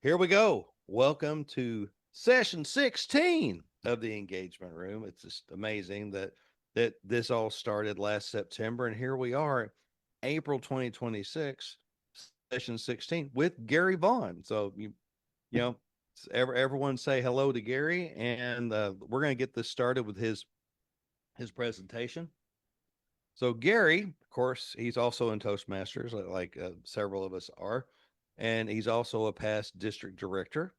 Here we go. Welcome to session 16 of the engagement room. It's just amazing that this all started last September, and here we are, April 2026, session 16 with Gary Vaughn. So you know, everyone say hello to Gary, and we're going to get this started with his presentation. So Gary, of course, he's also in Toastmasters, like several of us are, and he's also a past district director,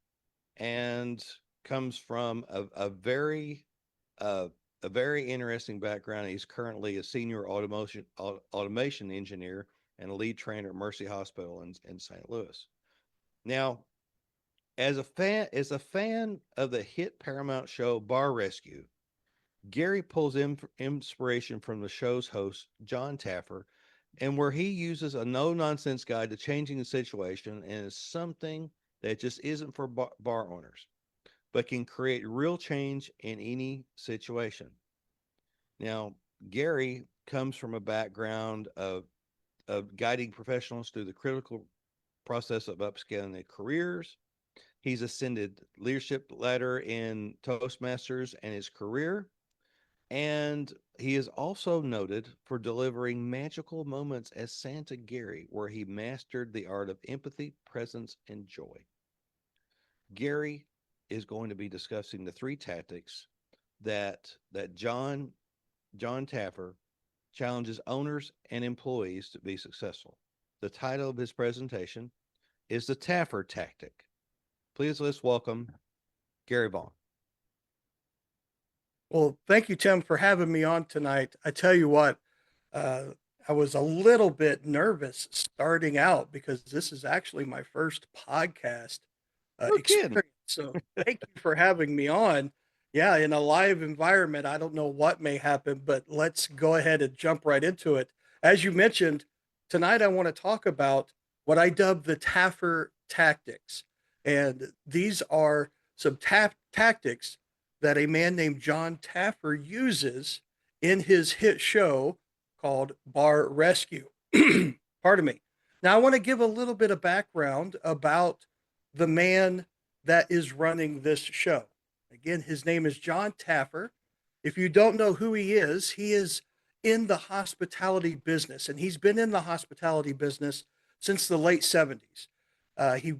and comes from uh, a very interesting background. He's currently a senior automation engineer and a lead trainer at Mercy Hospital in St. Louis. Now, as a fan of the hit Paramount show Bar Rescue, Gary pulls inspiration from the show's host, Jon Taffer, and where he uses a no nonsense guide to changing the situation, and it's something that just isn't for bar owners, but can create real change in any situation. Now, Gary comes from a background of guiding professionals through the critical process of upscaling their careers. He's ascended leadership ladder in Toastmasters and his career, and he is also noted for delivering magical moments as Santa Gary, where he mastered the art of empathy, presence, and joy. Gary is going to be discussing the three tactics that Jon Taffer challenges owners and employees to be successful. The title of his presentation is the Taffer Tactic. Please let's welcome Gary Vaughn. Well, thank you, Tim, for having me on tonight. I tell you what, uh, I was a little bit nervous starting out because this is actually my first podcast No kidding. experience. So thank you for having me on. Yeah, in a live environment, I don't know what may happen, but let's go ahead and jump right into it. As you mentioned, tonight I want to talk about what I dub the Taffer tactics. And these are some tactics that a man named Jon Taffer uses in his hit show called Bar Rescue. Pardon me. Now, I want to give a little bit of background about the man that is running this show. Again, his name is Jon Taffer. If you don't know who he is in the hospitality business, and he's been in the hospitality business since the late 70s. He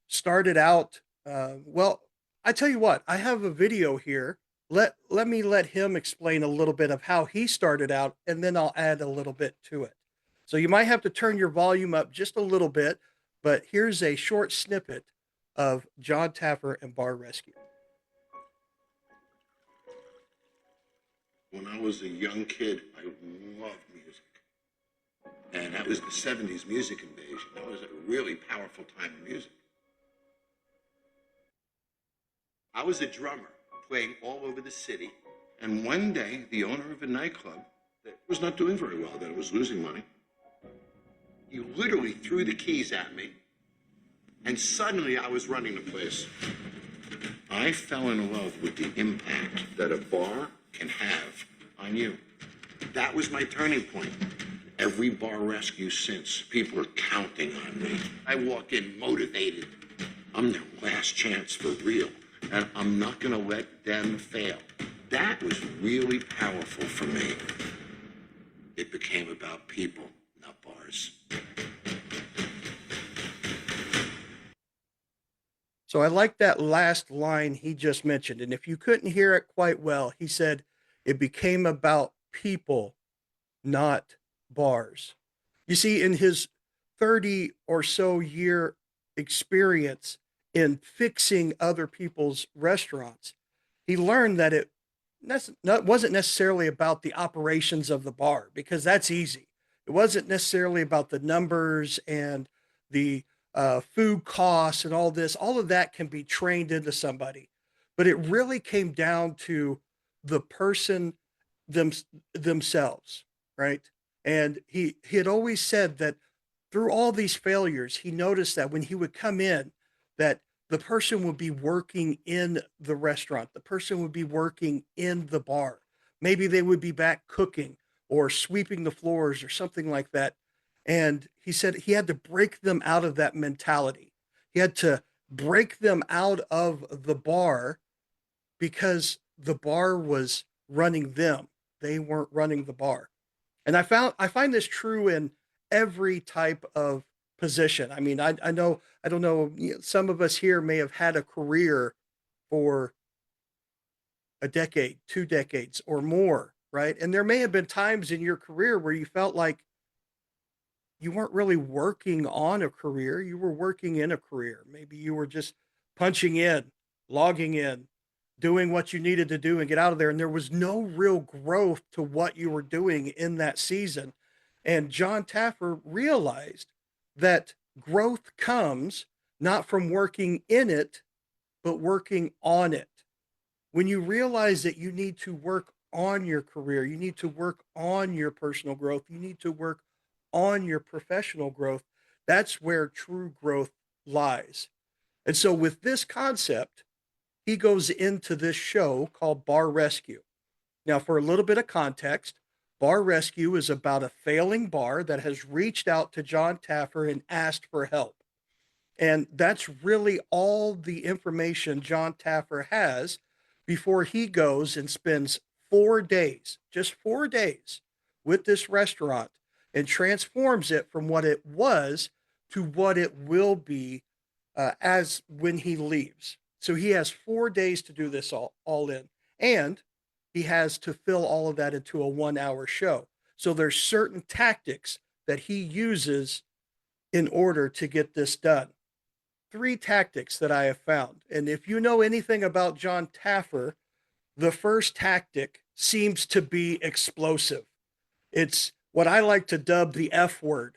started out, well, I tell you what, I have a video here. Let me let him explain a little bit of how he started out, and then I'll add a little bit to it. So you might have to turn your volume up just a little bit, but here's a short snippet of Jon Taffer and Bar Rescue. When I was a young kid, I loved music. And that was the 70s music invasion. That was a really powerful time in music. I was a drummer playing all over the city. And one day, the owner of a nightclub that was not doing very well, that was losing money, he literally threw the keys at me. And suddenly I was running the place. I fell in love with the impact that a bar can have on you. That was my turning point. Every bar rescue since, people are counting on me. I walk in motivated. I'm their last chance for real, and I'm not gonna let them fail. That was really powerful for me. It became about people, not bars. So I like that last line he just mentioned. And if you couldn't hear it quite well, he said it became about people, not bars. You see, in his 30 or so year experience in fixing other people's restaurants, he learned that it wasn't necessarily about the operations of the bar, because that's easy. It wasn't necessarily about the numbers and the food costs and all this. All of that can be trained into somebody, but it really came down to the person them, themselves, right? And he had always said that through all these failures, he noticed that when he would come in, that the person would be working in the restaurant, the person would be working in the bar. Maybe they would be back cooking or sweeping the floors or something like that. And he said he had to break them out of that mentality. He had to break them out of the bar because the bar was running them. They weren't running the bar. And I find this true in every type of position. I mean, I know I don't know, some of us here may have had a career for a decade, 2 decades or more, right? And there may have been times in your career where you felt like you weren't really working on a career, you were working in a career. Maybe you were just punching in, logging in, doing what you needed to do and get out of there. And there was no real growth to what you were doing in that season. And Jon Taffer realized that growth comes not from working in it, but working on it. When you realize that you need to work on your career, you need to work on your personal growth, you need to work on your professional growth, that's where true growth lies. And so, with this concept, he goes into this show called Bar Rescue. Now, for a little bit of context, Bar Rescue is about a failing bar that has reached out to Jon Taffer and asked for help. And that's really all the information Jon Taffer has before he goes and spends 4 days, just 4 days, with this restaurant and transforms it from what it was to what it will be as when he leaves. So he has 4 days to do this all in. And he has to fill all of that into a 1 hour show. So there's certain tactics that he uses in order to get this done. Three tactics that I have found. And if you know anything about Jon Taffer, the first tactic seems to be explosive. It's what I like to dub the F word.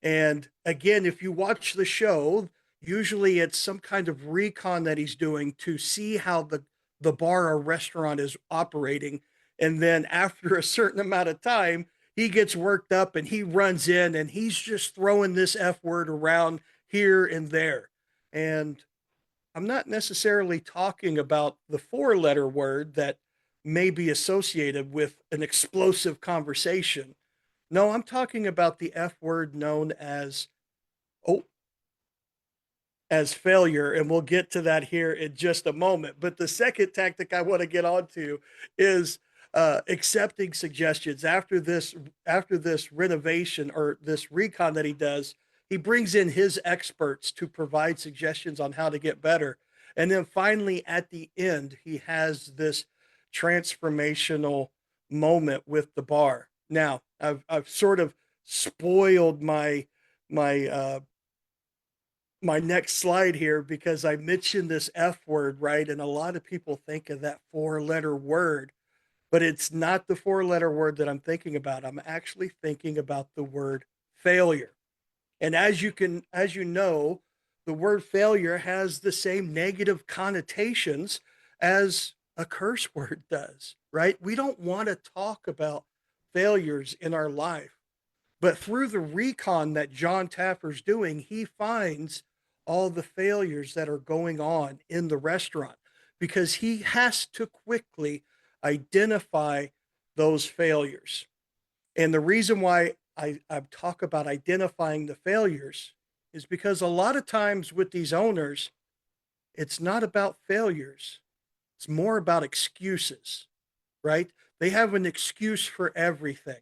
And again, if you watch the show, usually it's some kind of recon that he's doing to see how the bar or restaurant is operating. And then after a certain amount of time, he gets worked up and he runs in and he's just throwing this F word around here and there. And I'm not necessarily talking about the 4 letter word that may be associated with an explosive conversation. No, I'm talking about the F word known as, oh, as failure, and we'll get to that here in just a moment. But the second tactic I want to get onto is accepting suggestions. After this renovation or this recon that he does, he brings in his experts to provide suggestions on how to get better. And then finally, at the end, he has this transformational moment with the bar. Now, I've sort of spoiled my my next slide here because I mentioned this F word, right? And a lot of people think of that 4 letter word, but it's not the 4 letter word that I'm thinking about. I'm actually thinking about the word failure. And as you know, the word failure has the same negative connotations as a curse word does, right? We don't want to talk about failures in our life. But through the recon that Jon Taffer's doing, he finds all the failures that are going on in the restaurant because he has to quickly identify those failures. And the reason why I talk about identifying the failures is because a lot of times with these owners, it's not about failures, it's more about excuses, right? They have an excuse for everything.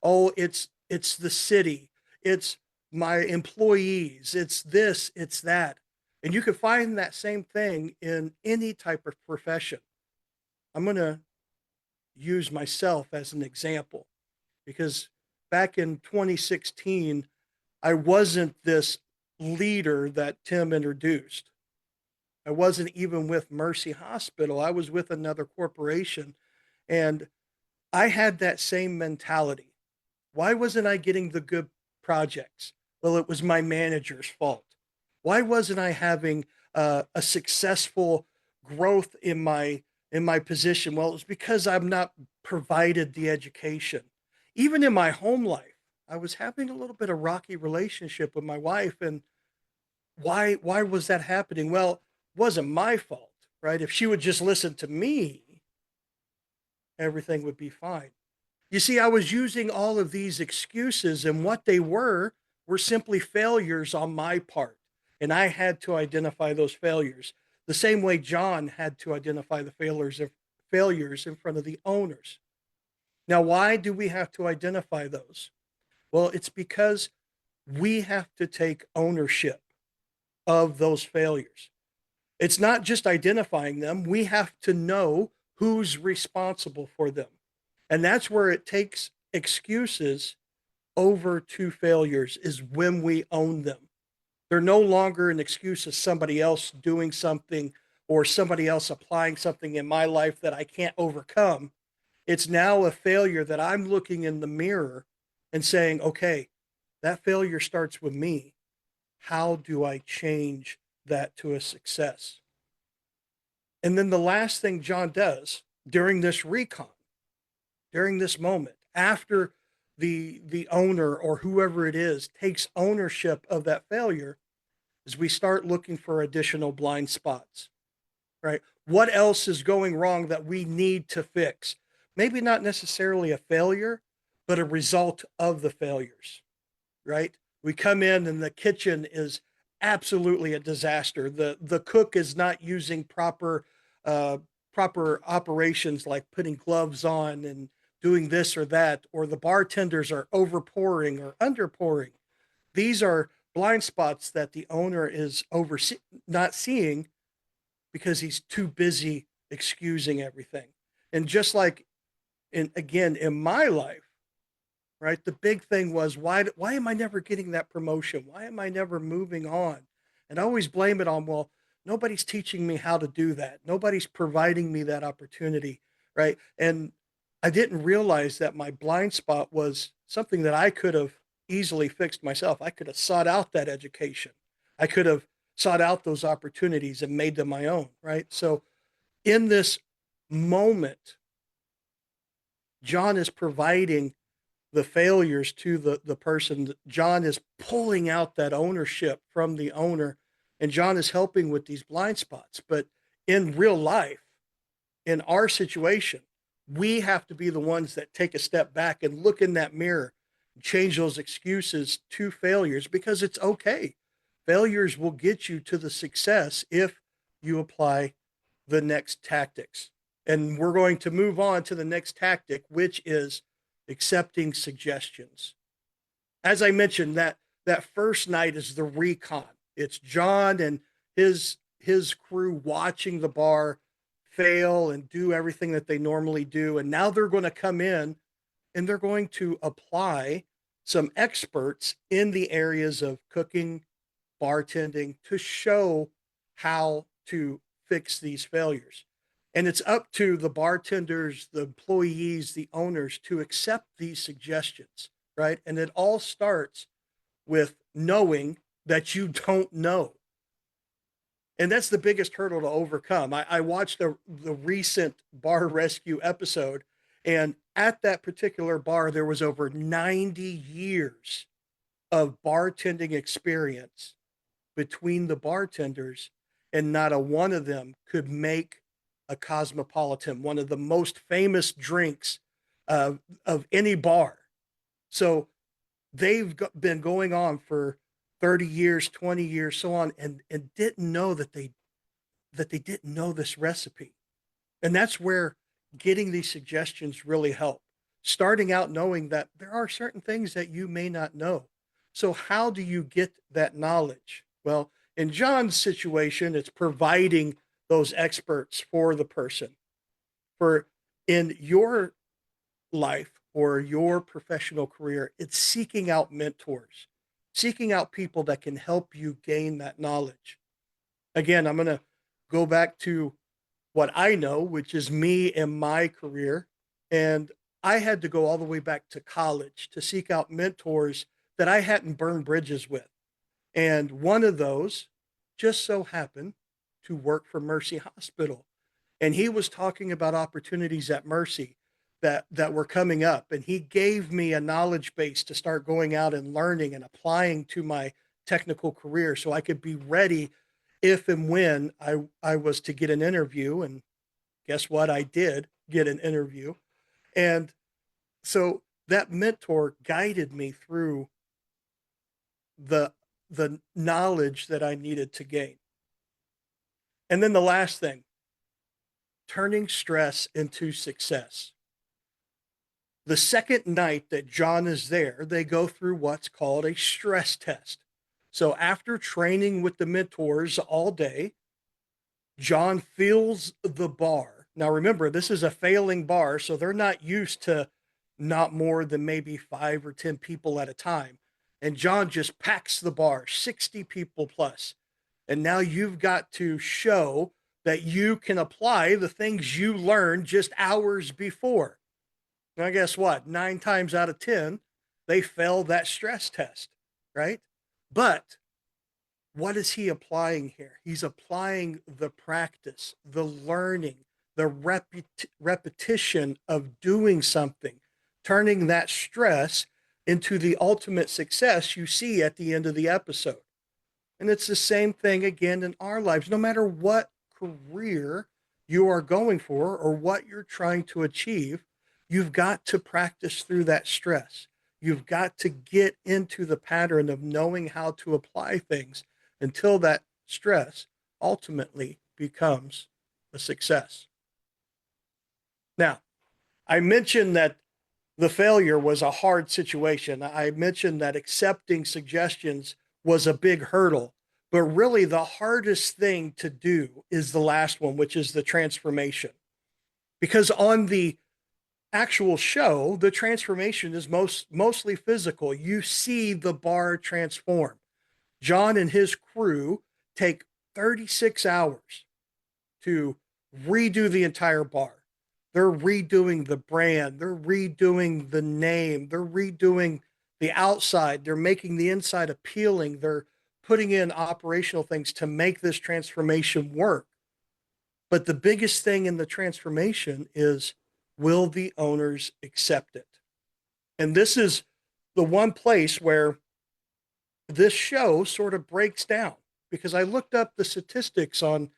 Oh, it's the city, it's my employees, it's this, it's that. And you can find that same thing in any type of profession. I'm going to use myself as an example because back in 2016, I wasn't this leader that Tim introduced. I wasn't even with Mercy Hospital. I was with another corporation. And I had that same mentality. Why wasn't I getting the good projects? Well, it was my manager's fault. Why wasn't I having a successful growth in my position? Well, it's because I'm not provided the education. Even in my home life, I was having a little bit of rocky relationship with my wife, and why was that happening? Well, it wasn't my fault, right? If she would just listen to me, everything would be fine. You see, I was using all of these excuses, and what they were simply failures on my part. And I had to identify those failures the same way John had to identify the failures in front of the owners. Now, why do we have to identify those? Well, it's because we have to take ownership of those failures. It's not just identifying them, we have to know who's responsible for them. And that's where it takes excuses over to failures, is when we own them. They're no longer an excuse of somebody else doing something or somebody else applying something in my life that I can't overcome. It's now a failure that I'm looking in the mirror and saying, okay, that failure starts with me. How do I change that to a success? And then the last thing John does during this recon, during this moment, after the owner or whoever it is takes ownership of that failure, is we start looking for additional blind spots, right? What else is going wrong that we need to fix? Maybe not necessarily a failure, but a result of the failures, right? We come in and the kitchen is absolutely a disaster. The cook is not using uh, proper operations, like putting gloves on and doing this or that, or the bartenders are overpouring or underpouring. These are blind spots that the owner is not seeing because he's too busy excusing everything. And just like in my life, right? The big thing was, why am I never getting that promotion? Why am I never moving on? And I always blame it on, well, nobody's teaching me how to do that. Nobody's providing me that opportunity, right? And I didn't realize that my blind spot was something that I could have easily fixed myself. I could have sought out that education. I could have sought out those opportunities and made them my own, right? So in this moment, John is providing the failures to the person. John is pulling out that ownership from the owner, and John is helping with these blind spots. But in real life, in our situation, we have to be the ones that take a step back and look in that mirror, change those excuses to failures, because it's okay. Failures will get you to the success if you apply the next tactics. And we're going to move on to the next tactic, which is accepting suggestions. As I mentioned, that first night is the recon. It's John and his crew watching the bar fail and do everything that they normally do. And now they're going to come in and they're going to apply some experts in the areas of cooking, bartending, to show how to fix these failures. And it's up to the bartenders, the employees, the owners to accept these suggestions, right? And it all starts with knowing that you don't know. And that's the biggest hurdle to overcome. I watched the recent bar rescue episode, and at that particular bar, there was over 90 years of bartending experience between the bartenders, and not a one of them could make a Cosmopolitan, one of the most famous drinks of any bar. So been going on for 30 years, 20 years, so on, and didn't know that they didn't know this recipe. And that's where getting these suggestions really help. Starting out knowing that there are certain things that you may not know. So how do you get that knowledge? Well, in John's situation, it's providing those experts for the person. For in your life or your professional career, it's seeking out mentors, seeking out people that can help you gain that knowledge. Again, I'm going to go back to what I know, which is me and my career. And I had to go all the way back to college to seek out mentors that I hadn't burned bridges with. And one of those just so happened to work for Mercy Hospital. And he was talking about opportunities at Mercy that were coming up. And he gave me a knowledge base to start going out and learning and applying to my technical career so I could be ready if and when I was to get an interview. And guess what? I did get an interview. And so that mentor guided me through the the knowledge that I needed to gain. And then the last thing, turning stress into success. The second night that Jon is there, they go through what's called a stress test. So after training with the mentors all day, Jon fills the bar. Now remember, this is a failing bar, so they're not used to not more than maybe 5 or 10 people at a time. And Jon just packs the bar, 60 people plus. And now you've got to show that you can apply the things you learned just hours before. Now, guess what? 9 times out of 10, they fail that stress test, right? But what is he applying here? He's applying the practice, the learning, the repetition of doing something, turning that stress into the ultimate success you see at the end of the episode. And it's the same thing again in our lives. No matter what career you are going for or what you're trying to achieve, you've got to practice through that stress. You've got to get into the pattern of knowing how to apply things until that stress ultimately becomes a success. Now, I mentioned that the failure was a hard situation. I mentioned that accepting suggestions was a big hurdle, but really the hardest thing to do is the last one, which is the transformation. Because on the actual show, the transformation is mostly physical. You see the bar transform. Jon and his crew take 36 hours to redo the entire bar. They're redoing the brand. They're redoing the name. They're redoing the outside. They're making the inside appealing. They're putting in operational things to make this transformation work. But the biggest thing in the transformation is, will the owners accept it? And this is the one place where this show sort of breaks down, because I looked up the statistics on,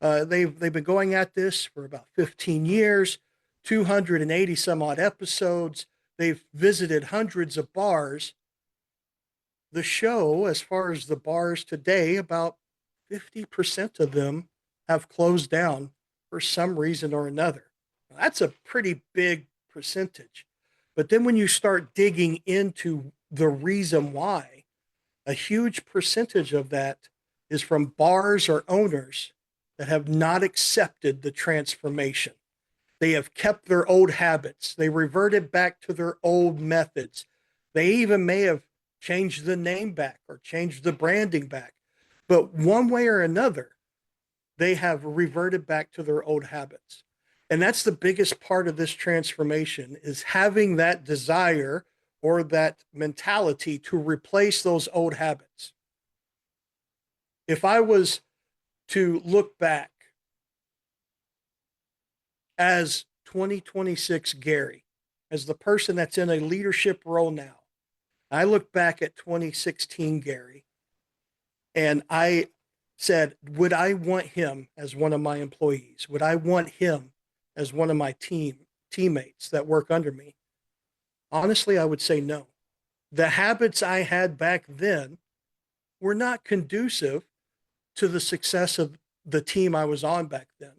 they've been going at this for about 15 years, 280 some odd episodes. They've visited hundreds of bars. The show, as far as the bars today, about 50% of them have closed down for some reason or another. That's a pretty big percentage. But then when you start digging into the reason why, a huge percentage of that is from bars or owners that have not accepted the transformation. They have kept their old habits. They reverted back to their old methods. They even may have changed the name back or changed the branding back. But one way or another, they have reverted back to their old habits. And that's the biggest part of this transformation, is having that desire or that mentality to replace those old habits. If I was to look back as 2026 Gary, as the person that's in a leadership role now, I look back at 2016 Gary, and I said, would I want him as one of my employees? Would I want him as one of my teammates that work under me? Honestly, I would say no. The habits I had back then were not conducive to the success of the team I was on back then.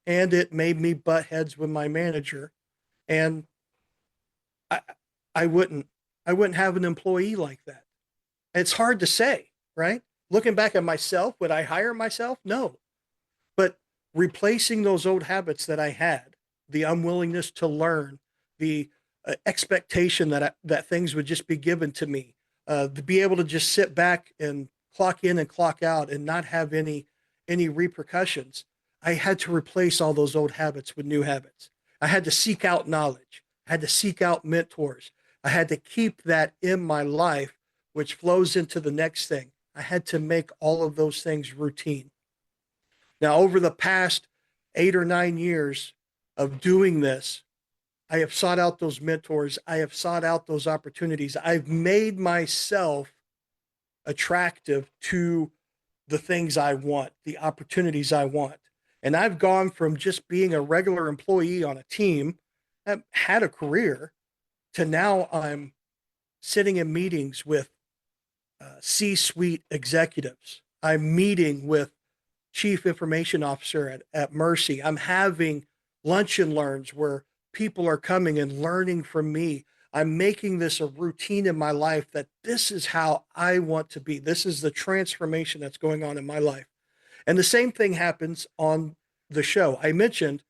And it made me butt heads with my manager. And I wouldn't have an employee like that. It's hard to say, right? Looking back at myself, would I hire myself? No. But replacing those old habits that I had, the unwillingness to learn, the expectation that things would just be given to me, to be able to just sit back and clock in and clock out and not have any repercussions. I had to replace all those old habits with new habits. I had to seek out knowledge. I had to seek out mentors. I had to keep that in my life, which flows into the next thing. I had to make all of those things routine. Now, over the past 8 or 9 years of doing this, I have sought out those mentors. I have sought out those opportunities. I've made myself attractive to the things I want, the opportunities I want. And I've gone from just being a regular employee on a team, I've had a career, to now I'm sitting in meetings with C-suite executives. I'm meeting with chief information officer at Mercy. I'm having lunch and learns where people are coming and learning from me. I'm making this a routine in my life that this is how I want to be. This is the transformation that's going on in my life. And the same thing happens on the show. I mentioned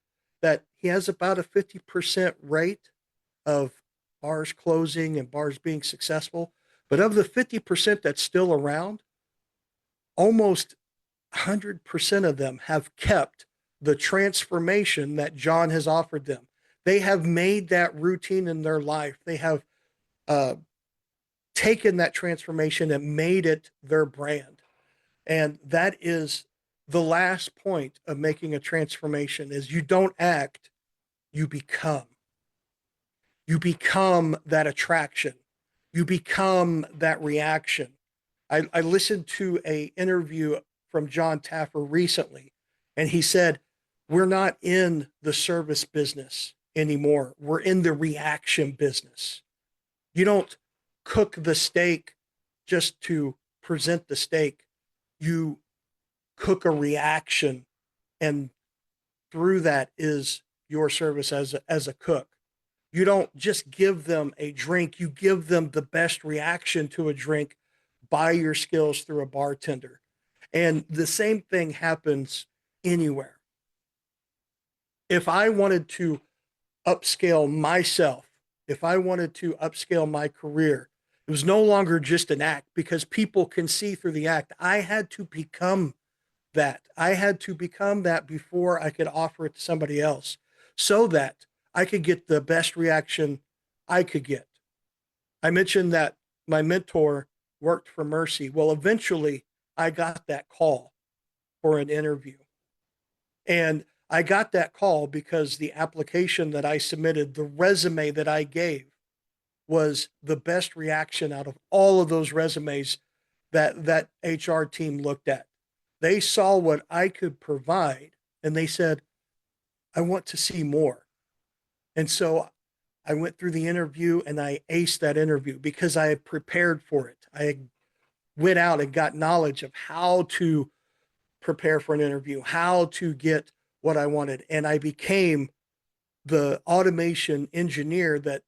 that he has about a 50% rate of bars closing and bars being successful. But of the 50% that's still around, almost 100% of them have kept the transformation that Jon has offered them. They have made that routine in their life. They have uh, taken that transformation and made it their brand. And that is the last point of making a transformation is you don't act, you become. You become that attraction. You become that reaction. I listened to a interview from Jon Taffer recently, and he said, we're not in the service business anymore. We're in the reaction business. You don't cook the steak just to present the steak. You cook a reaction, and through that is your service as a cook. You don't just give them a drink, you give them the best reaction to a drink by your skills through a bartender. And the same thing happens anywhere. If I wanted to upscale myself, if I wanted to upscale my career, it was no longer just an act because people can see through the act. I had to become that. I had to become that before I could offer it to somebody else so that I could get the best reaction I could get. I mentioned that my mentor worked for Mercy. Well, eventually I got that call for an interview. And I got that call because the application that I submitted, the resume that I gave, was the best reaction out of all of those resumes that HR team looked at. They saw what I could provide and they said, I want to see more. And so I went through the interview and I aced that interview because I had prepared for it. I went out and got knowledge of how to prepare for an interview, how to get what I wanted. And I became the automation engineer that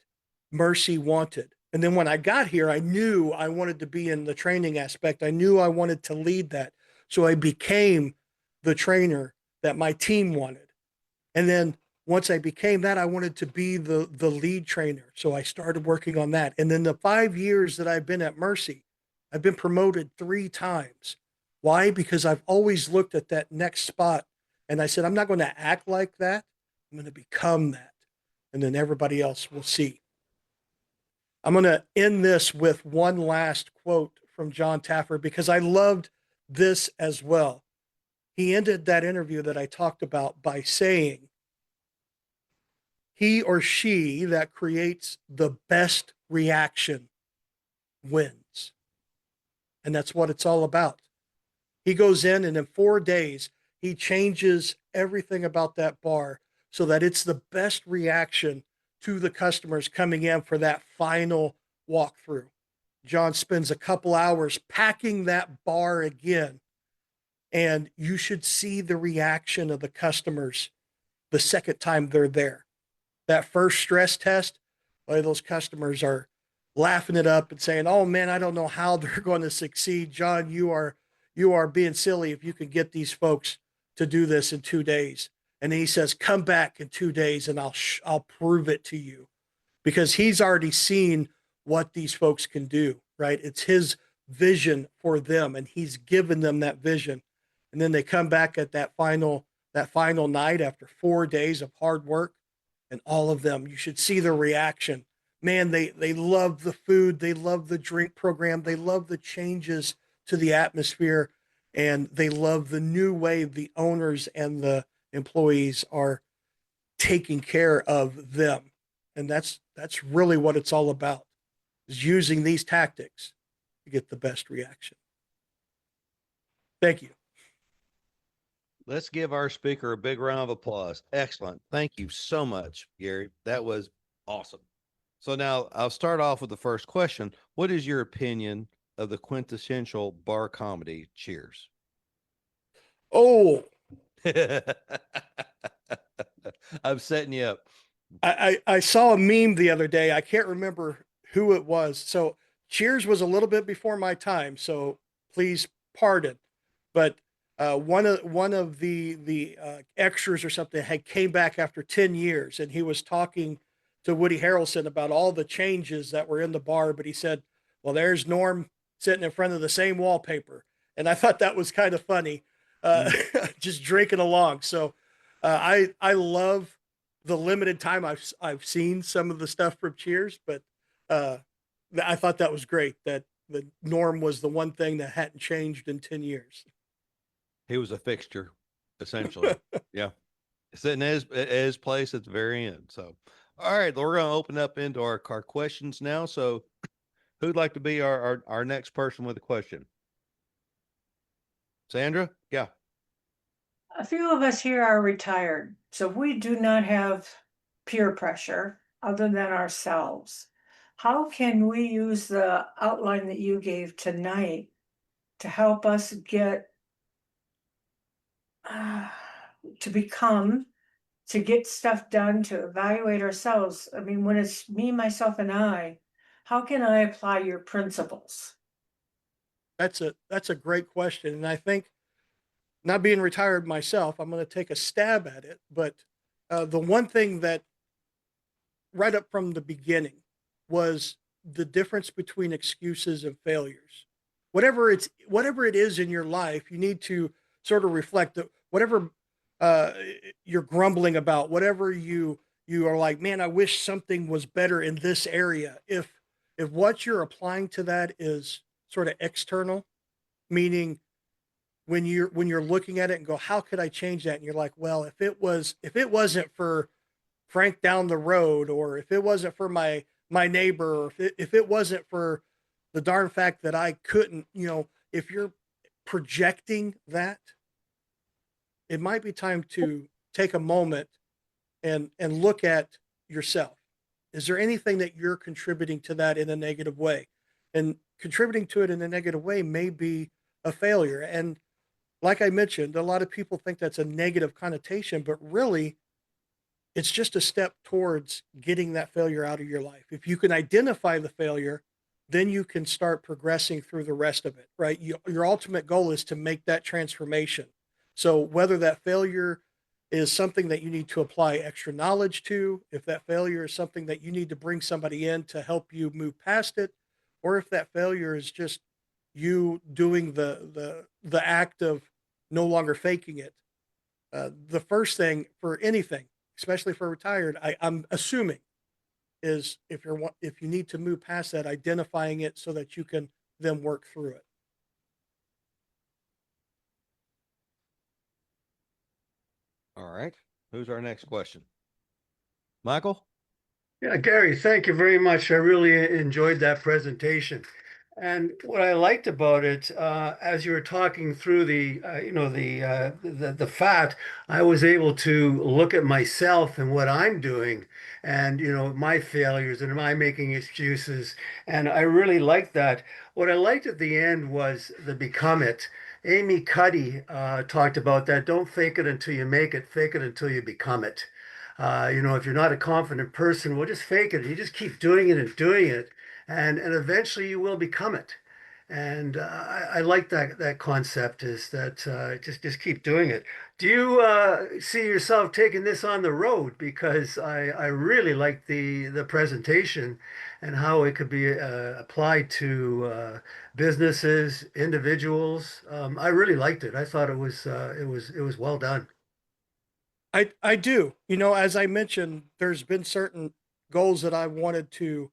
Mercy wanted. And then when I got here, I knew I wanted to be in the training aspect. I knew I wanted to lead that. So I became the trainer that my team wanted. And then once I became that, I wanted to be the lead trainer. So I started working on that. And then the 5 years that I've been at Mercy, I've been promoted 3 times. Why? Because I've always looked at that next spot and I said, I'm not going to act like that. I'm going to become that. And then everybody else will see. I'm going to end this with one last quote from Jon Taffer because I loved this as well. He ended that interview that I talked about by saying, he or she that creates the best reaction wins. And that's what it's all about. He goes in and in 4 days, he changes everything about that bar so that it's the best reaction to the customers coming in for that final walkthrough. Jon spends a couple hours packing that bar again, and you should see the reaction of the customers the second time they're there. That first stress test, those customers are laughing it up and saying, "Oh man, I don't know how they're going to succeed. Jon, you are being silly if you can get these folks to do this in 2 days." And then he says, "Come back in 2 days and I'll prove it to you," because he's already seen what these folks can do. Right? It's his vision for them, and he's given them that vision. And then they come back at that final night after 4 days of hard work. And all of them, you should see the reaction. Man, they love the food. They love the drink program. They love the changes to the atmosphere. And they love the new way the owners and the employees are taking care of them. And that's really what it's all about, is using these tactics to get the best reaction. Thank you. Let's give our speaker a big round of applause. Excellent. Thank you so much, Gary. That was awesome. So now I'll start off with the first question. What is your opinion of the quintessential bar comedy Cheers? Oh, I'm setting you up. I saw a meme the other day. I can't remember who it was. So Cheers was a little bit before my time, so please pardon. But one of the extras or something had came back after 10 years, and he was talking to Woody Harrelson about all the changes that were in the bar. But he said, "Well, there's Norm sitting in front of the same wallpaper," and I thought that was kind of funny, Mm. just drinking along. So I love the limited time I've seen some of the stuff from Cheers, but uh, I thought that was great that the Norm was the one thing that hadn't changed in 10 years. He was a fixture, essentially. Yeah. Sitting at his place at the very end. So, all right, we're going to open up into our questions now. So, who'd like to be our next person with a question? Sandra? Yeah. A few of us here are retired, so we do not have peer pressure other than ourselves. How can we use the outline that you gave tonight to help us get uh, to become, to get stuff done, to evaluate ourselves? I mean, when it's me, myself, and I, how can I apply your principles? That's a great question, and I think not being retired myself, I'm going to take a stab at it. But the one thing that right up from the beginning was the difference between excuses and failures. Whatever it is in your life, you need to sort of reflect that whatever uh, you're grumbling about, whatever you are like, man, I wish something was better in this area. If what you're applying to that is sort of external, meaning when you're looking at it and go, how could I change that? And you're like, well, if it wasn't for Frank down the road, or if it wasn't for my neighbor, or if it wasn't for the darn fact that I couldn't, if you're projecting that, it might be time to take a moment and look at yourself. Is there anything that you're contributing to that in a negative way? And contributing to it in a negative way may be a failure. And like I mentioned, a lot of people think that's a negative connotation, but really it's just a step towards getting that failure out of your life. If you can identify the failure, then you can start progressing through the rest of it, right? Your ultimate goal is to make that transformation. So whether that failure is something that you need to apply extra knowledge to, if that failure is something that you need to bring somebody in to help you move past it, or if that failure is just you doing the act of no longer faking it. The first thing for anything, especially for retired, I'm assuming, is if you need to move past that, identifying it so that you can then work through it. All right. Who's our next question? Michael? Yeah, Gary, thank you very much. I really enjoyed that presentation. And what I liked about it, as you were talking through the fat, I was able to look at myself and what I'm doing, and my failures and my making excuses, and I really liked that. What I liked at the end was the become it. Amy Cuddy talked about that. Don't fake it until you make it. Fake it until you become it. If you're not a confident person, well, just fake it. You just keep doing it and doing it, and eventually you will become it. And I like that concept is that just keep doing it. Do you see yourself taking this on the road? Because I really like the presentation and how it could be applied to businesses, individuals. I really liked it. I thought it was well done. I do. As I mentioned, there's been certain goals that I wanted to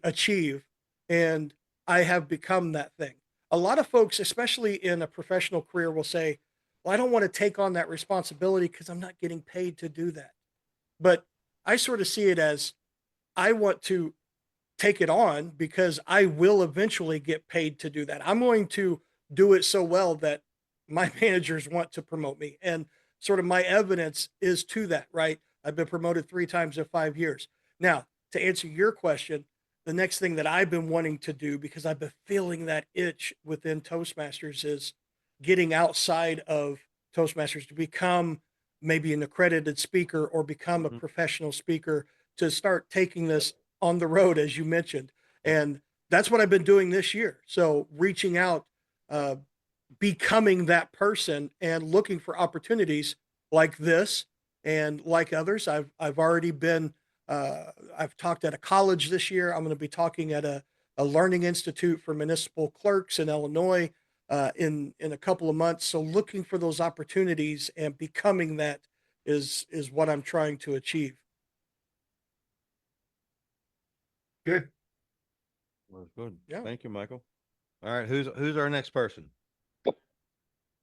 achieve, and I have become that thing. A lot of folks, especially in a professional career, will say, "Well, I don't want to take on that responsibility because I'm not getting paid to do that." But I sort of see it as I want to take it on because I will eventually get paid to do that. I'm going to do it so well that my managers want to promote me. And sort of my evidence is to that, right? I've been promoted 3 times in 5 years. Now, to answer your question, the next thing that I've been wanting to do, because I've been feeling that itch within Toastmasters, is getting outside of Toastmasters to become maybe an accredited speaker or become a Mhm. professional speaker, to start taking this on the road, as you mentioned. And that's what I've been doing this year. So reaching out, uh, becoming that person and looking for opportunities like this and like others. I've already been I've talked at a college this year. I'm going to be talking at a learning institute for municipal clerks in Illinois in a couple of months. So looking for those opportunities and becoming that is what I'm trying to achieve. Good. Well, good. Yeah. Thank you, Michael. All right, who's our next person?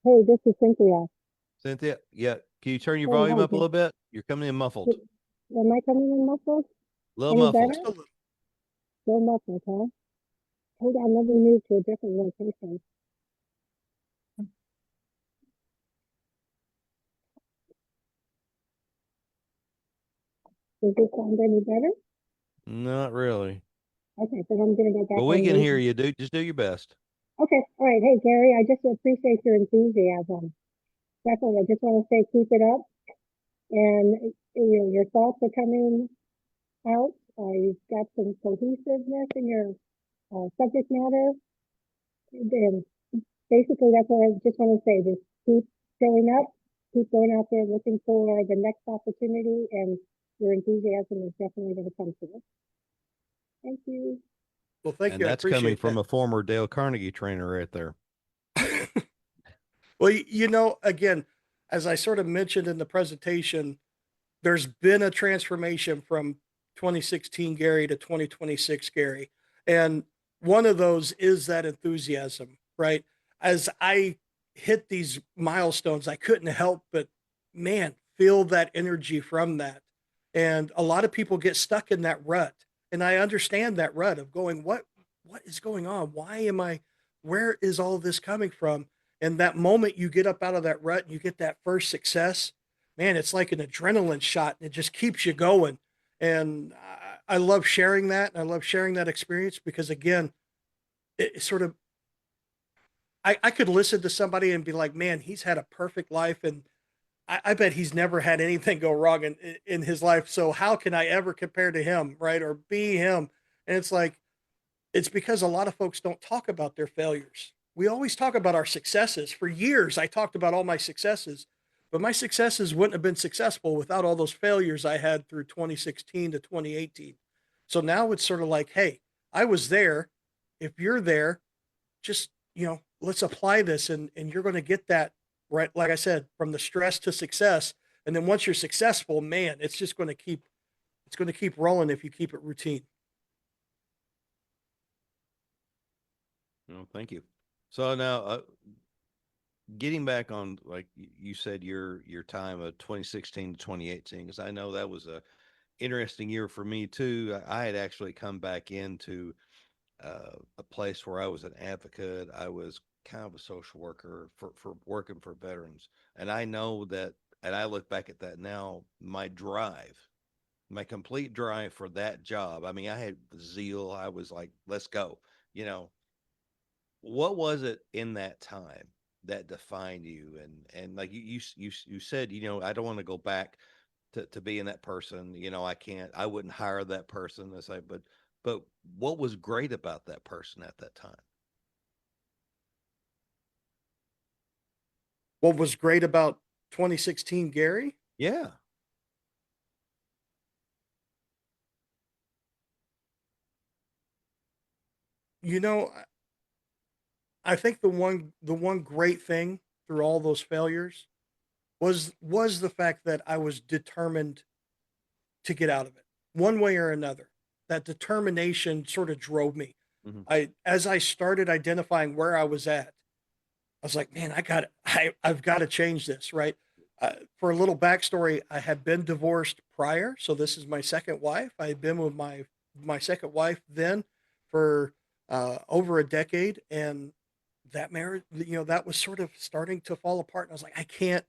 Hey, this is Cynthia. Cynthia? Yeah. Can you turn your Hey, volume hi, up a little bit? You're coming in muffled. am I coming in muffled? A little Any muffled. better? Just a little. Still muffled, huh? Hold on, let me move to a different location. Does this sound any better? Not really. Okay, then I'm gonna go back But we on can mute. hear you. Just do your best. Okay, all right. Hey, Gary, I just appreciate your enthusiasm. Definitely, I just want to say keep it up. And your thoughts are coming out. You've got some cohesiveness in your subject matter. And basically, that's what I just want to say. Just keep showing up, keep going out there looking for the next opportunity, and your enthusiasm is definitely going to come through. Thank you. Well, thank And you. I that's coming appreciate from that. a former Dale Carnegie trainer right there. Well, again, as I sort of mentioned in the presentation, there's been a transformation from 2016 Gary to 2026 Gary. And one of those is that enthusiasm, right? As I hit these milestones, I couldn't help but, man, feel that energy from that. And a lot of people get stuck in that rut. And I understand that rut of going, what is going on? Why am I, where is all this coming from? And that moment you get up out of that rut and you get that first success, man, it's like an adrenaline shot and it just keeps you going. And I love sharing that. And I love sharing that experience because, again, it sort of, I could listen to somebody and be like, man, he's had a perfect life. And I bet he's never had anything go wrong in his life. So how can I ever compare to him? Right. Or be him? And it's like, it's because a lot of folks don't talk about their failures. We always talk about our successes. For years, I talked about all my successes, but my successes wouldn't have been successful without all those failures I had through 2016 to 2018. So now it's sort of like, hey, I was there. If you're there, just, let's apply this and you're going to get that, right? Like I said, from the stress to success. And then once you're successful, man, it's going to keep rolling if you keep it routine. Oh, thank you. So now, getting back on, like you said, your time of 2016 to 2018, because I know that was a interesting year for me too. I had actually come back into a place where I was an advocate. I was kind of a social worker for working for veterans, and I know that. And I look back at that now, my complete drive for that job. I mean, I had zeal. I was like, let's go. You know, what was it in that time that defined you? And like you said, I don't want to go back to being that person. I wouldn't hire that person. It's like, but what was great about that person at that time? What was great about 2016 Gary? Yeah. You know, I think the one great thing through all those failures was the fact that I was determined to get out of it one way or another. That determination sort of drove me. Hmm. As I started identifying where I was at, I was like, man, I've got to change this, right? For a little backstory, I had been divorced prior, so this is my second wife. I had been with my second wife then for over a decade, and that marriage, that was sort of starting to fall apart. And I was like, I can't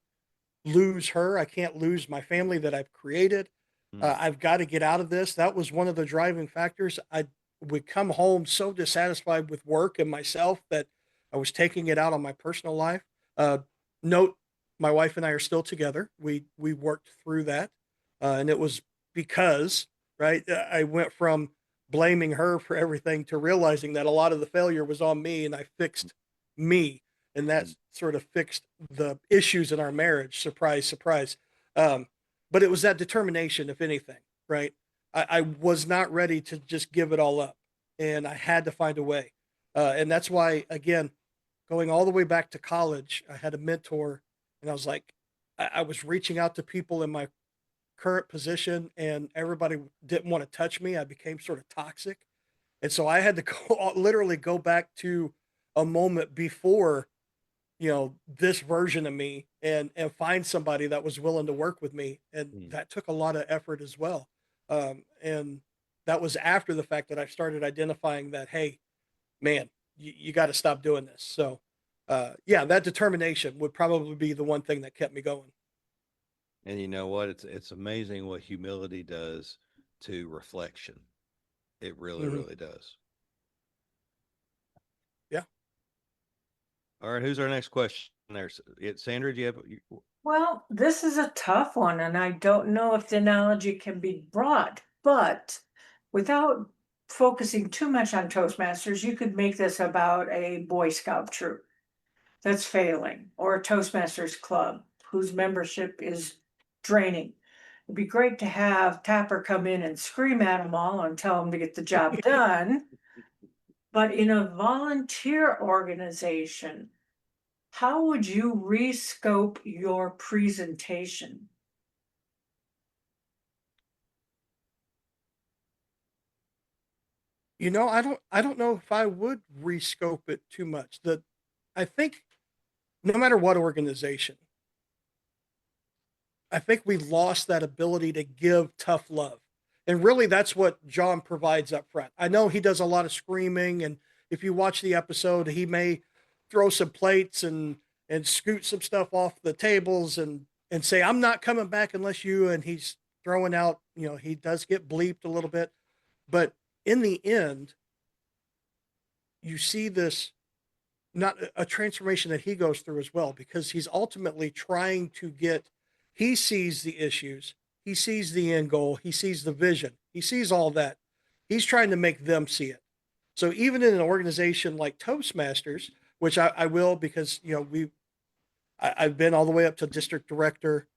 lose her. I can't lose my family that I've created. Mm. I've got to get out of this. That was one of the driving factors. would come home so dissatisfied with work and myself that I was taking it out on my personal life. Uh, Note, my wife and I are still together. We worked through that, and it was because right I went from blaming her for everything to realizing that a lot of the failure was on me, and I fixed me, and that Mm. sort of fixed the issues in our marriage. Surprise, surprise. Um, but it was that determination, if anything, right? I was not ready to just give it all up, and I had to find a way. And that's why, again, going all the way back to college, I had a mentor, and I was like, I was reaching out to people in my current position, and everybody didn't want to touch me. I became sort of toxic, and so I had to go, literally go back to a moment before this version of me, and find somebody that was willing to work with me, and Mm. that took a lot of effort as well. And that was after the fact that I started identifying that, hey, man, you got to stop doing this. So yeah, that determination would probably be the one thing that kept me going. And you know what? It's amazing what humility does to reflection. It really, Hmm. really does. Yeah. All right, who's our next question? Sandra. Do you have? Well, this is a tough one, and I don't know if the analogy can be brought, but without focusing too much on Toastmasters, you could make this about a Boy Scout troop that's failing, or a Toastmasters club whose membership is draining. It'd be great to have Tapper come in and scream at them all and tell them to get the job done. But in a volunteer organization, how would you rescope your presentation? I don't know if I would rescope it too much. I think no matter what organization, I think we lost that ability to give tough love. And really, that's what John provides up front. I know he does a lot of screaming, and if you watch the episode, he may throw some plates and scoot some stuff off the tables and say, "I'm not coming back unless you." And he's throwing out, he does get bleeped a little bit, but in the end, you see this not a transformation that he goes through as well, because he's ultimately trying to get he sees the issues, he sees the end goal, he sees the vision, he sees all that. He's trying to make them see it. So even in an organization like Toastmasters, which I will, because I've been all the way up to district director.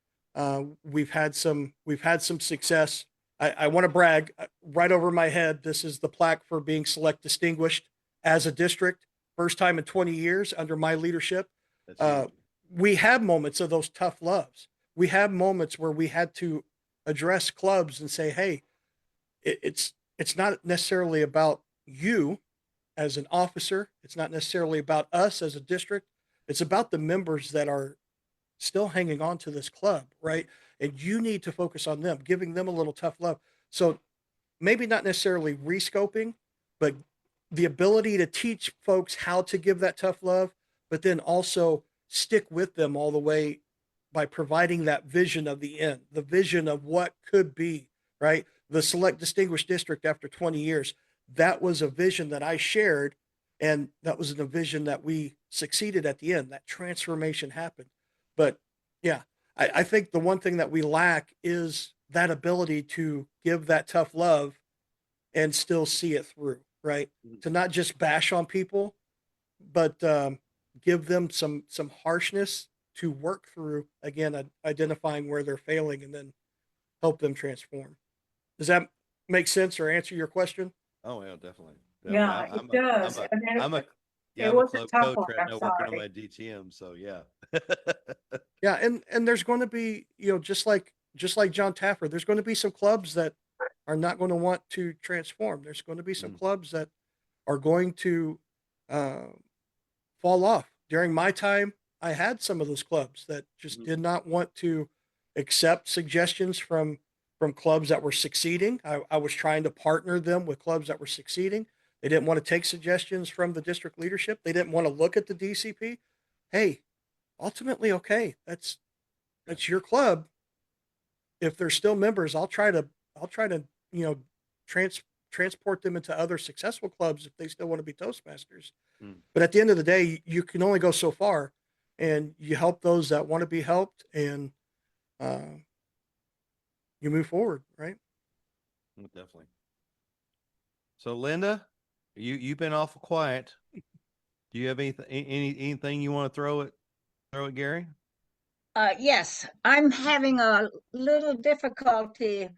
We've had some success. I want to brag, right over my head. This is the plaque for being select distinguished as a district, first time in 20 years under my leadership. That's Uh, huge. we have moments of those tough loves. We have moments where we had to address clubs and say, "Hey, it's not necessarily about you as an officer. It's not necessarily about us as a district. It's about the members that are still hanging on to this club, right? And you need to focus on them, giving them a little tough love." So maybe not necessarily rescoping, but the ability to teach folks how to give that tough love, but then also stick with them all the way by providing that vision of the end, the vision of what could be, right? The select distinguished district after 20 years, that was a vision that I shared. And that was a vision that we succeeded at the end. That transformation happened. But yeah, I think the one thing that we lack is that ability to give that tough love and still see it through, right? Mhm. To not just bash on people, but give them some harshness to work through. Again, identifying where they're failing and then help them transform. Does that make sense or answer your question? Oh yeah, definitely, definitely. Yeah, it does. And I'm a, yeah, it I'm a was a club tough coach one. right I'm now working on sorry. my DTM. So yeah. Yeah, and there's going to be, just like Jon Taffer, there's going to be some clubs that are not going to want to transform. There's going to be some Mm. clubs that are going to uh, fall off. During my time, I had some of those clubs that just Mhm. did not want to accept suggestions from clubs that were succeeding. I was trying to partner them with clubs that were succeeding. They didn't want to take suggestions from the district leadership. They didn't want to look at the DCP. Hey, ultimately, okay, Yeah. that's your club. If they're still members, I'll try to you know trans transport them into other successful clubs if they still want to be Toastmasters. Mm. But at the end of the day, you can only go so far, and you help those that want to be helped, and uh, you move forward, right? Definitely. So Linda, you've been awful quiet. Do you have anything you want to throw at Gary? Yes, I'm having a little difficulty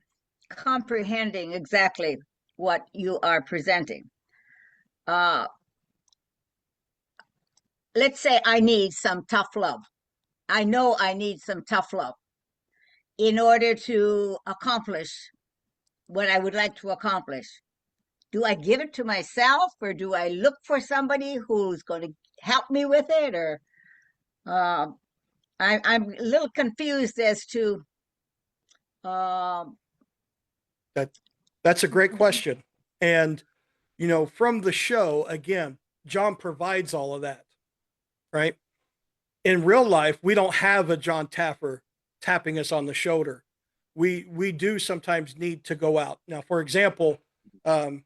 comprehending exactly what you are presenting. Uh, let's say I need some tough love. I know I need some tough love in order to accomplish what I would like to accomplish. Do I give it to myself, or do I look for somebody who's going to help me with it? Or uh, I'm a little confused as to um, That that's a great question. And from the show, again, Jon provides all of that, right? In real life, we don't have a Jon Taffer tapping us on the shoulder. We do sometimes need to go out. Now, for example, um,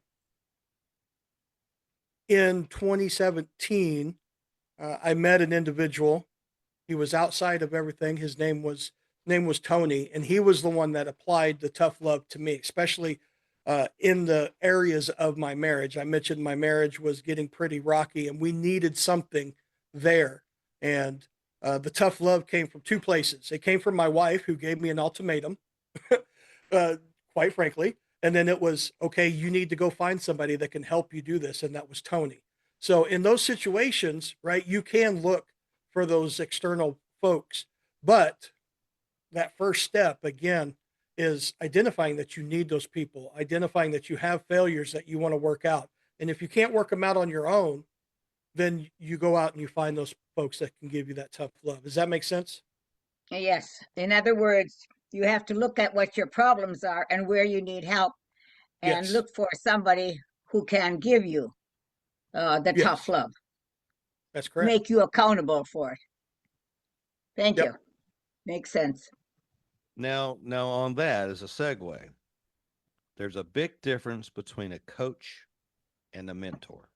in 2017, I met an individual. He was outside of everything. His name was Tony, and he was the one that applied the tough love to me, especially in the areas of my marriage. I mentioned my marriage was getting pretty rocky, and we needed something there. And the tough love came from two places. It came from my wife, who gave me an ultimatum, uh, quite frankly. And then it was, okay, you need to go find somebody that can help you do this. And that was Tony. So in those situations, right, you can look for those external folks. But that first step, again, is identifying that you need those people, identifying that you have failures that you want to work out. And if you can't work them out on your own, then you go out and you find those folks that can give you that tough love. Does that make sense? yes. In other words, you have to look at what your problems are and where you need help, and Yes. look for somebody who can give you the tough Yes. love, That's correct. make you accountable for it. Thank Yep. you. Makes sense. Now on that as a segue, there's a big difference between a coach and a mentor.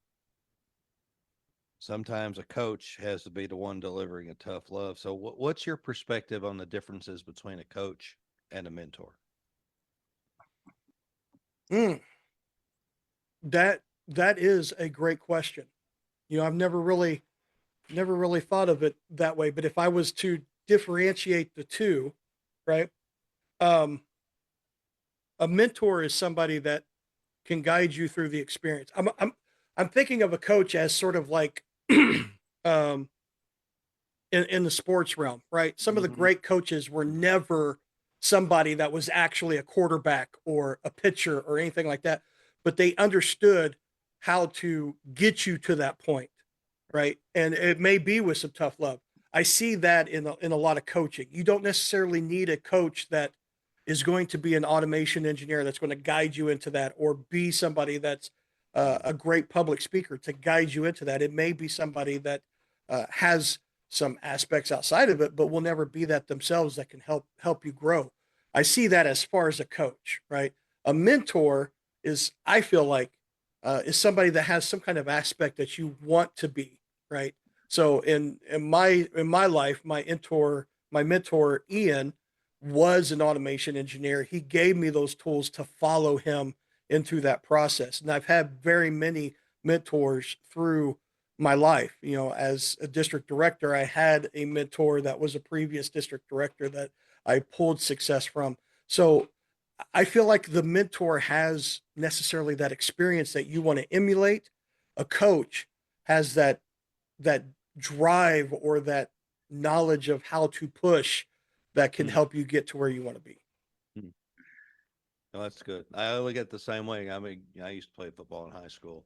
Sometimes a coach has to be the one delivering a tough love. So what's your perspective on the differences between a coach and a mentor? Mm, that is a great question. I've never really thought of it that way. But if I was to differentiate the two, right? Um, a mentor is somebody that can guide you through the experience. I'm thinking of a coach as sort of like um, in the sports realm, right? Some of the great coaches were never somebody that was actually a quarterback or a pitcher or anything like that, but they understood how to get you to that point, right? And it may be with some tough love. I see that in a lot of coaching. You don't necessarily need a coach that is going to be an automation engineer that's going to guide you into that, or be somebody that's a great public speaker to guide you into that. It may be somebody that has some aspects outside of it, but will never be that themselves, that can help you grow. I see that as far as a coach, right? A mentor is, I feel like, is somebody that has some kind of aspect that you want to be, right? So in my life, my mentor Ian was an automation engineer. He gave me those tools to follow him into that process. And I've had very many mentors through my life. As a district director, I had a mentor that was a previous district director that I pulled success from. So I feel like the mentor has necessarily that experience that you want to emulate. A coach has that drive, or that knowledge of how to push, that can help you get to where you want to be. No, that's good. I look at it the same way. I mean, I used to play football in high school,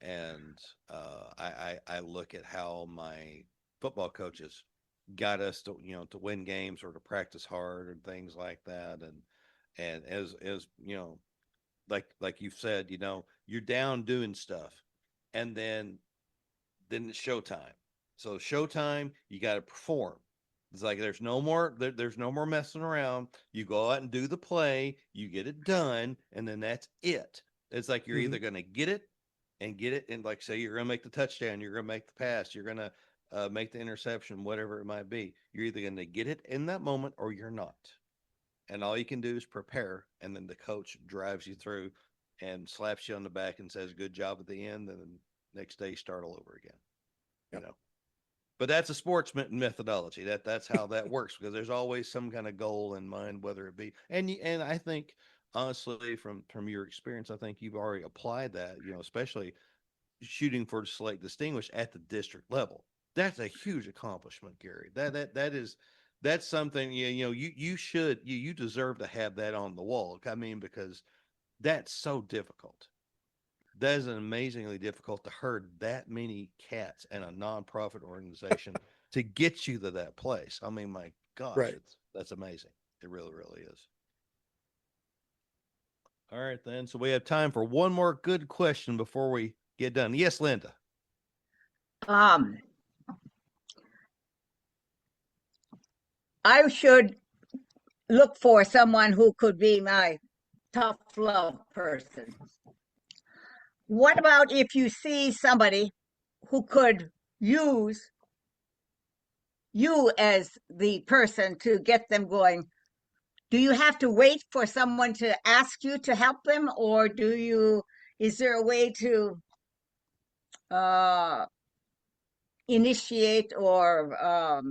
and I look at how my football coaches got us to to win games or to practice hard and things like that. And as like you said, you're down doing stuff, and then it's showtime. So showtime, you got to perform. It's like there's no more messing around. You go out and do the play, you get it done, and then that's it. It's like you're either going to get it, and like say you're going to make the touchdown, you're going to make the pass, you're going to make the interception, whatever it might be. You're either going to get it in that moment or you're not. And all you can do is prepare, and then the coach drives you through and slaps you on the back and says, "Good job" at the end, and then next day start all over again. You know. But that's a sportsman methodology. That's how that works, because there's always some kind of goal in mind, whether it be and I think honestly from your experience, I think you've already applied that, especially shooting for select distinguished at the district level. That's a huge accomplishment, Gary. That's something you deserve to have that on the wall. I mean, because that's so difficult. That is an amazingly difficult to herd that many cats in a nonprofit organization to get you to that place. I mean, my gosh, Right. That's amazing. It really, really is. All right, then. So we have time for one more good question before we get done. Yes, Linda. I should look for someone who could be my tough love person. What about if you see somebody who could use you as the person to get them going? Do you have to wait for someone to ask you to help them, or is there a way to initiate or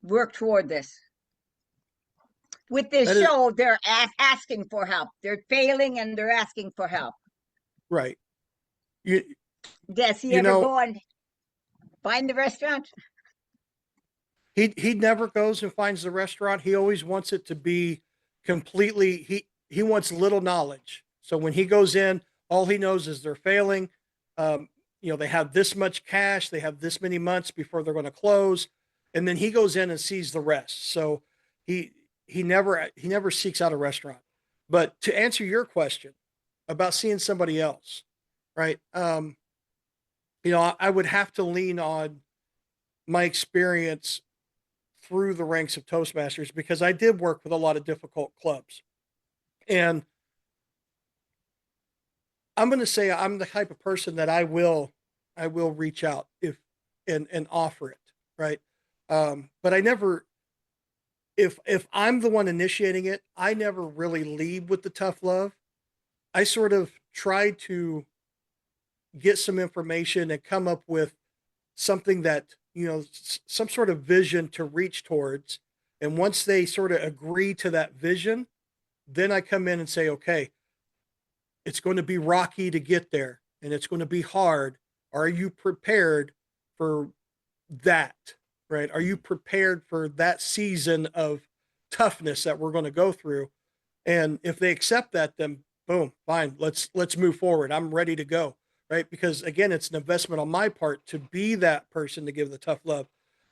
work toward this? With this That is show, they're asking for help. They're failing and they're asking for help. right. You Does he you ever know, go and find the restaurant? he never goes and finds the restaurant. He always wants it to be completely. He wants little knowledge. So when he goes in, all he knows is they're failing. They have this much cash. They have this many months before they're going to close, and then he goes in and sees the rest. So he he never seeks out a restaurant. But to answer your question about seeing somebody else, right? I would have to lean on my experience through the ranks of Toastmasters, because I did work with a lot of difficult clubs. And I'm going to say I'm the type of person that I will reach out if and offer it, right? But I never, if I'm the one initiating it, I never really lead with the tough love. I sort of try to get some information and come up with something that, some sort of vision to reach towards. And once they sort of agree to that vision, then I come in and say, okay, it's going to be rocky to get there and it's going to be hard. Are you prepared for that? Right? Are you prepared for that season of toughness that we're going to go through? And if they accept that, then boom, fine. Let's move forward. I'm ready to go. Right? Because again, it's an investment on my part to be that person to give the tough love.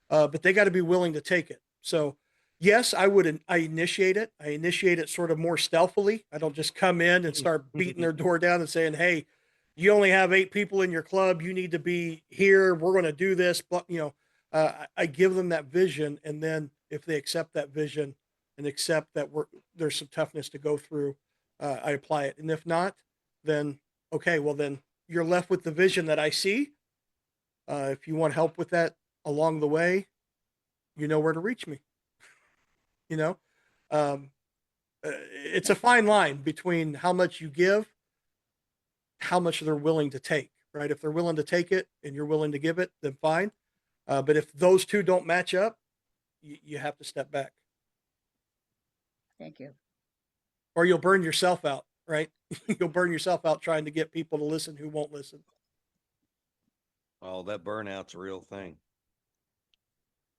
But they got to be willing to take it. So yes, I initiate it. I initiate it sort of more stealthily. I don't just come in and start beating their door down and saying, "Hey, you only have 8 people in your club. You need to be here. We're going to do this." But I give them that vision, and then if they accept that vision and accept that there's some toughness to go through, I apply it. And if not, then okay, well then you're left with the vision that I see. If you want help with that along the way, you know where to reach me. You know, um, it's a fine line between how much you give, how much they're willing to take. Right? If they're willing to take it and you're willing to give it, then fine. But if those two don't match up, you have to step back. Thank you. Or you'll burn yourself out. Right? You'll burn yourself out trying to get people to listen who won't listen. Oh, that burnout's a real thing.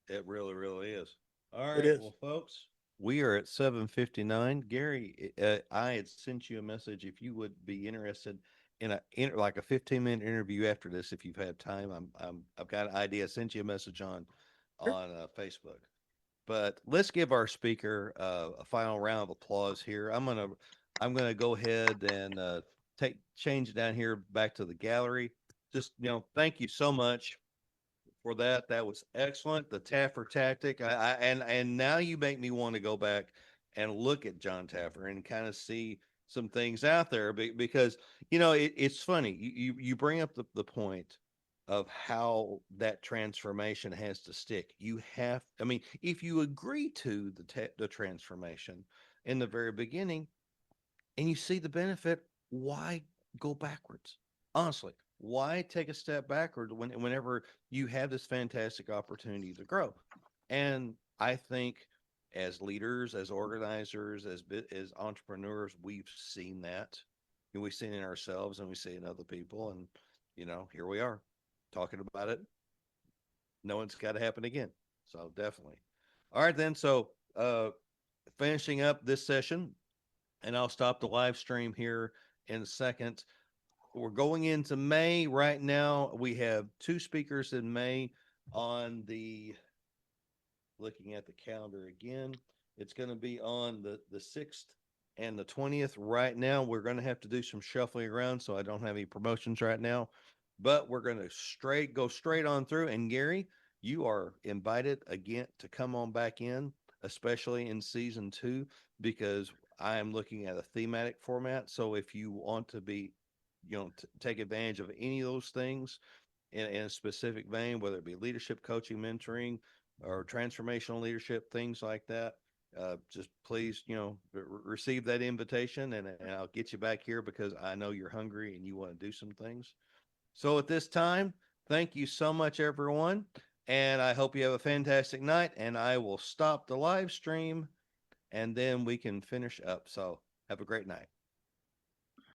It really, really is. All right, It is. well, folks, we are at 7:59. Gary, I had sent you a message if you would be interested in like a 15-minute interview after this, if you've had time. I've got an idea. I sent you a message on Sure. Facebook. But let's give our speaker a final round of applause here. I'm gonna go ahead and change it down here back to the gallery. Just thank you so much for that. That was excellent. The Taffer tactic. And now you make me want to go back and look at Jon Taffer and kind of see some things out there because, it's funny. You bring up the point of how that transformation has to stick. I mean, if you agree to the transformation in the very beginning and you see the benefit, why go backwards? Honestly, why take a step backward whenever you have this fantastic opportunity to grow? And I think as leaders, as organizers, as entrepreneurs, we've seen that. And we've seen it in ourselves and we see it in other people. And, here we are talking about it. No one's got to happen again. So definitely. All right, then. So, finishing up this session, and I'll stop the live stream here in a second. We're going into May right now. We have 2 speakers in May on looking at the calendar again. It's going to be on the 6th and the 20th. Right now, we're going to have to do some shuffling around, so I don't have any promotions right now. But we're going to go straight on through. And Gary, you are invited again to come on back in, especially in season 2, because I am looking at a thematic format. So if you want to take advantage of any of those things in a specific vein, whether it be leadership, coaching, mentoring, or transformational leadership, things like that, just please, receive that invitation, and I'll get you back here because I know you're hungry and you want to do some things. So at this time, thank you so much, everyone. And I hope you have a fantastic night, and I will stop the live stream and then we can finish up. So have a great night.